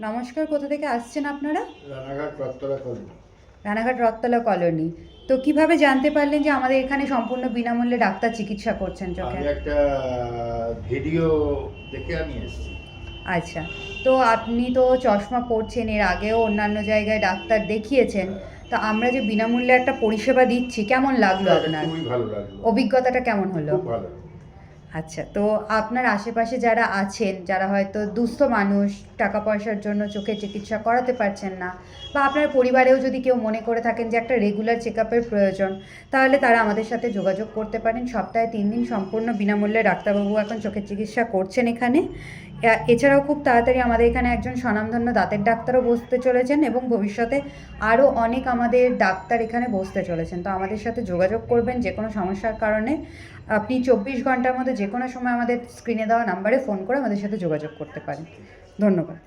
নমস্কার, কোথা থেকে আসছেন আপনারা? রানাঘাট রথতলা কলোনি। রানাঘাট রথতলা কলোনি। তো কিভাবে জানতে পারলেন যে আমাদের এখানে সম্পূর্ণ বিনামূল্যে ডাক্তার চিকিৎসা করছেন চোখে? আমি একটা ভিডিও দেখে আমি এসেছি। আচ্ছা, তো আপনি তো চশমা পরছেন, এর আগেও অন্যান্য জায়গায় ডাক্তার দেখিয়েছেন। তো আমরা যে বিনামূল্যে একটা পরিষেবা দিচ্ছি, কেমন লাগলো এটা আপনার? খুবই ভালো লাগলো, অভিজ্ঞতাটা কেমন হলো? খুব ভালো। আচ্ছা, তো আপনার আশেপাশে যারা আছেন, যারা হয়তো দুস্থ মানুষ, টাকা পয়সার জন্য চোখের চিকিৎসা করাতে পারছেন না, বা আপনার পরিবারেও যদি কেউ মনে করে থাকেন যে একটা রেগুলার চেকআপের প্রয়োজন, তাহলে তারা আমাদের সাথে যোগাযোগ করতে পারেন। সপ্তাহে 3 দিন সম্পূর্ণ বিনামূল্যে ডাক্তারবাবু এখন চোখের চিকিৎসা করছেন এখানে। এছাড়াও খুব তাড়াতাড়ি আমাদের এখানে একজন স্বনামধন্য দাঁতের ডাক্তারও বসতে চলেছেন, এবং ভবিষ্যতে আরও অনেক আমাদের ডাক্তার এখানে বসতে চলেছেন। তো আমাদের সাথে যোগাযোগ করবেন যে কোনো সমস্যার কারণে। আপনি 24 ঘন্টার মধ্যে যে কোনো সময় আমাদের স্ক্রিনে দেওয়া নাম্বারে ফোন করে আমাদের সাথে যোগাযোগ করতে পারেন। ধন্যবাদ।